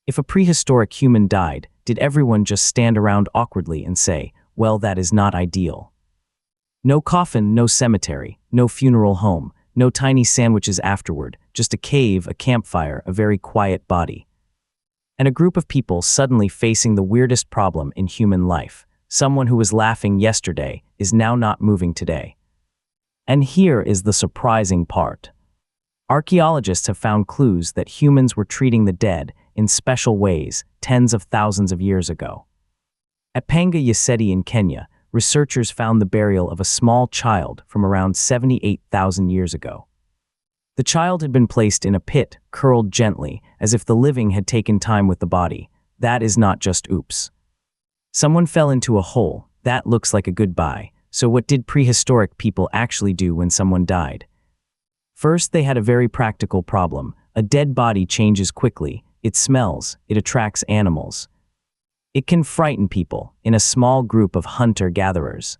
If a prehistoric human died, did everyone just stand around awkwardly and say, well, that is not ideal? No coffin, no cemetery, no funeral home, no tiny sandwiches afterward, just a cave, a campfire, a very quiet body. And a group of people suddenly facing the weirdest problem in human life. Someone who was laughing yesterday is now not moving today. And here is the surprising part. Archaeologists have found clues that humans were treating the dead in special ways tens of thousands of years ago. At Panga Yaseti in Kenya, researchers found the burial of a small child from around 78,000 years ago. The child had been placed in a pit, curled gently, as if the living had taken time with the body. That is not just oops. Someone fell into a hole. That looks like a goodbye. So what did prehistoric people actually do when someone died? First, they had a very practical problem. A dead body changes quickly. It smells. It attracts animals. It can frighten people in a small group of hunter-gatherers.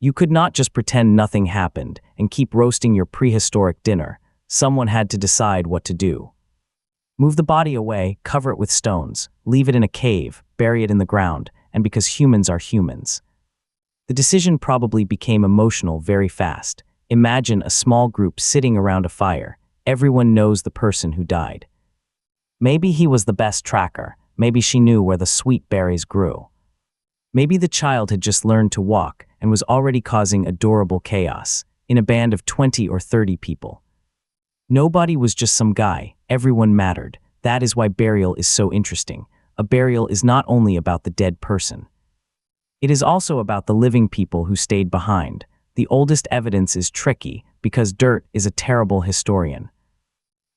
You could not just pretend nothing happened and keep roasting your prehistoric dinner. Someone had to decide what to do. Move the body away, cover it with stones, leave it in a cave, bury it in the ground, and because humans are humans. The decision probably became emotional very fast. Imagine a small group sitting around a fire. Everyone knows the person who died. Maybe he was the best tracker. Maybe she knew where the sweet berries grew. Maybe the child had just learned to walk and was already causing adorable chaos in a band of 20 or 30 people. Nobody was just some guy. Everyone mattered. That is why burial is so interesting. A burial is not only about the dead person. It is also about the living people who stayed behind. The oldest evidence is tricky because dirt is a terrible historian.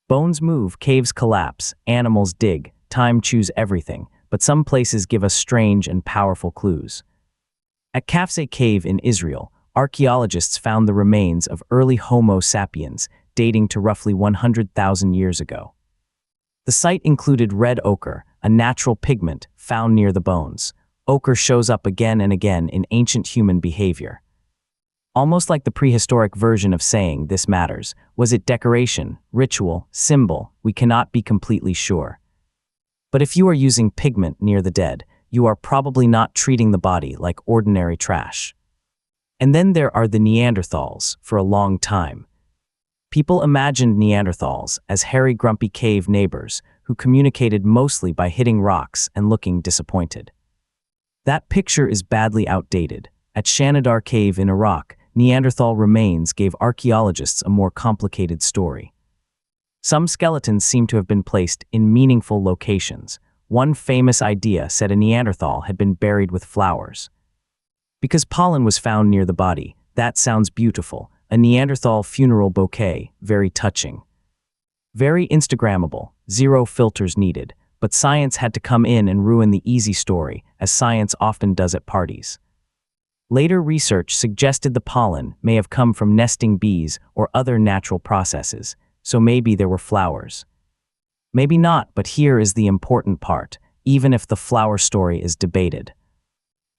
Bones move, caves collapse, animals dig, time chews everything, but some places give us strange and powerful clues. At Kafse Cave in Israel, archaeologists found the remains of early Homo sapiens dating to roughly 100,000 years ago. The site included red ochre, a natural pigment found near the bones. Ochre shows up again and again in ancient human behavior. Almost like the prehistoric version of saying, this matters. Was it decoration, ritual, symbol? We cannot be completely sure. But if you are using pigment near the dead, you are probably not treating the body like ordinary trash. And then there are the Neanderthals. For a long time, people imagined Neanderthals as hairy, grumpy cave neighbors who communicated mostly by hitting rocks and looking disappointed. That picture is badly outdated. At Shanidar Cave in Iraq, Neanderthal remains gave archaeologists a more complicated story. Some skeletons seem to have been placed in meaningful locations. One famous idea said a Neanderthal had been buried with flowers. Because pollen was found near the body, that sounds beautiful. A Neanderthal funeral bouquet, very touching. Very Instagrammable, zero filters needed, but science had to come in and ruin the easy story, as science often does at parties. Later research suggested the pollen may have come from nesting bees or other natural processes, so maybe there were flowers. Maybe not, but here is the important part, even if the flower story is debated.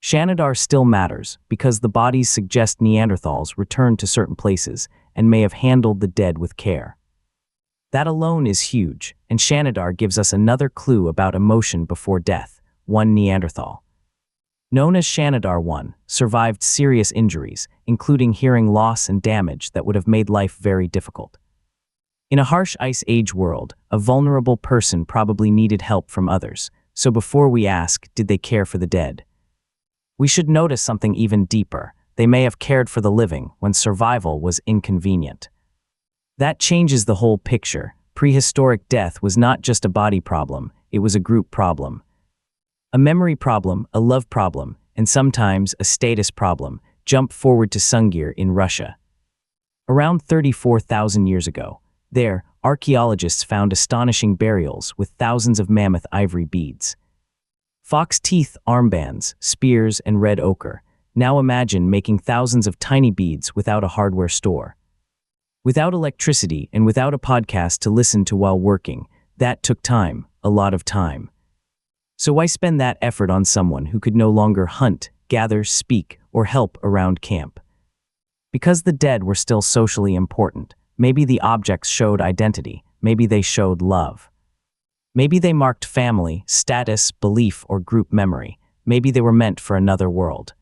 Shanidar still matters because the bodies suggest Neanderthals returned to certain places and may have handled the dead with care. That alone is huge, and Shanidar gives us another clue about emotion before death. One Neanderthal, known as Shanidar 1, survived serious injuries, including hearing loss and damage that would have made life very difficult. In a harsh Ice Age world, a vulnerable person probably needed help from others, so before we ask, did they care for the dead? We should notice something even deeper. They may have cared for the living when survival was inconvenient. That changes the whole picture. Prehistoric death was not just a body problem, it was a group problem. A memory problem, a love problem, and sometimes a status problem. Jump forward to Sungir in Russia. Around 34,000 years ago, there, archaeologists found astonishing burials with thousands of mammoth ivory beads. Fox teeth, armbands, spears, and red ochre. Now imagine making thousands of tiny beads without a hardware store. Without electricity and without a podcast to listen to while working. That took time, a lot of time. So why spend that effort on someone who could no longer hunt, gather, speak, or help around camp? Because the dead were still socially important. Maybe the objects showed identity. Maybe they showed love. Maybe they marked family, status, belief, or group memory. Maybe they were meant for another world.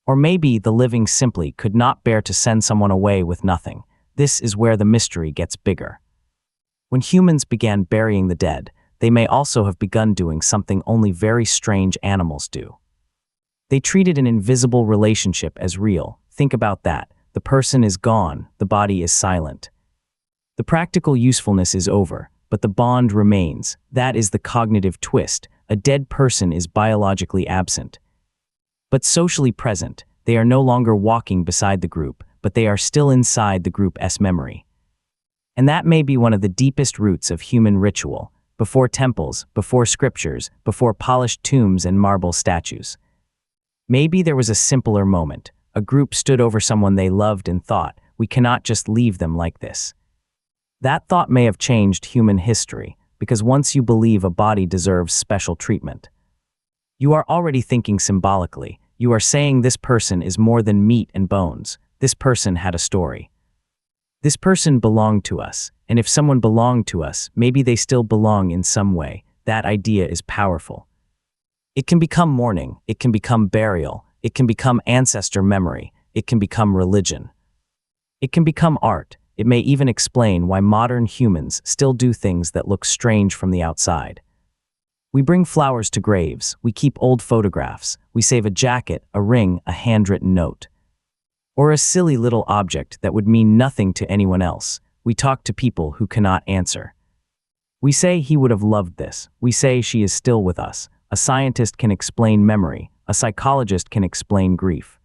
Or maybe the living simply could not bear to send someone away with nothing. This is where the mystery gets bigger. When humans began burying the dead, they may also have begun doing something only very strange animals do. They treated an invisible relationship as real. Think about that. The person is gone, the body is silent. The practical usefulness is over, but the bond remains. That is the cognitive twist. A dead person is biologically absent, but socially present. They are no longer walking beside the group, but they are still inside the group's memory. And that may be one of the deepest roots of human ritual, before temples, before scriptures, before polished tombs and marble statues. Maybe there was a simpler moment. A group stood over someone they loved and thought, we cannot just leave them like this. That thought may have changed human history, because once you believe a body deserves special treatment, you are already thinking symbolically. You are saying this person is more than meat and bones. This person had a story. This person belonged to us, and if someone belonged to us, maybe they still belong in some way. That idea is powerful. It can become mourning, it can become burial, it can become ancestor memory, it can become religion. It can become art. It may even explain why modern humans still do things that look strange from the outside. We bring flowers to graves, we keep old photographs, we save a jacket, a ring, a handwritten note. Or a silly little object that would mean nothing to anyone else. We talk to people who cannot answer. We say he would have loved this. We say she is still with us. A scientist can explain memory. A psychologist can explain grief.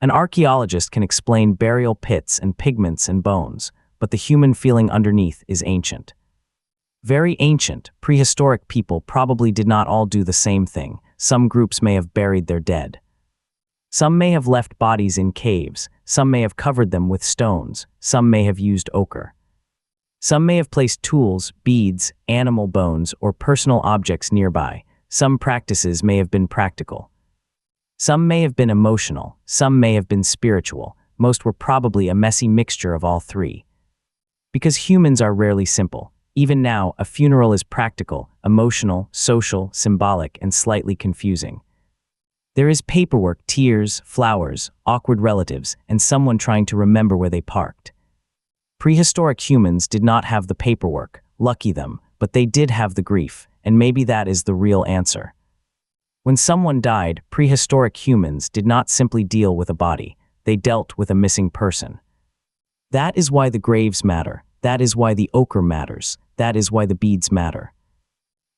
An archaeologist can explain burial pits and pigments and bones, but the human feeling underneath is ancient. Very ancient, prehistoric people probably did not all do the same thing. Some groups may have buried their dead. Some may have left bodies in caves, some may have covered them with stones, some may have used ochre. Some may have placed tools, beads, animal bones, or personal objects nearby. Some practices may have been practical. Some may have been emotional, some may have been spiritual. Most were probably a messy mixture of all three. Because humans are rarely simple. Even now, a funeral is practical, emotional, social, symbolic, and slightly confusing. There is paperwork, tears, flowers, awkward relatives, and someone trying to remember where they parked. Prehistoric humans did not have the paperwork, lucky them, but they did have the grief, and maybe that is the real answer. When someone died, prehistoric humans did not simply deal with a body, they dealt with a missing person. That is why the graves matter, that is why the ochre matters, that is why the beads matter.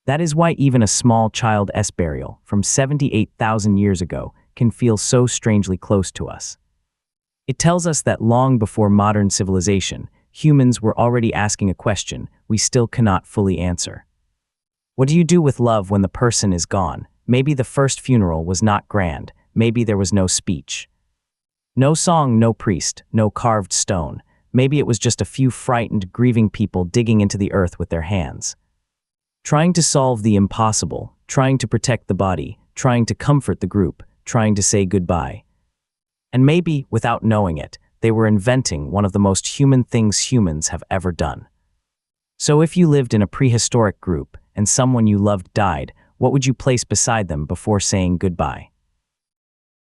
That is why even a small child's burial from 78,000 years ago can feel so strangely close to us. It tells us that long before modern civilization, humans were already asking a question we still cannot fully answer. What do you do with love when the person is gone? Maybe the first funeral was not grand, maybe there was no speech. No song, no priest, no carved stone. Maybe it was just a few frightened, grieving people digging into the earth with their hands. Trying to solve the impossible, trying to protect the body, trying to comfort the group, trying to say goodbye. And maybe, without knowing it, they were inventing one of the most human things humans have ever done. So if you lived in a prehistoric group and someone you loved died, what would you place beside them before saying goodbye?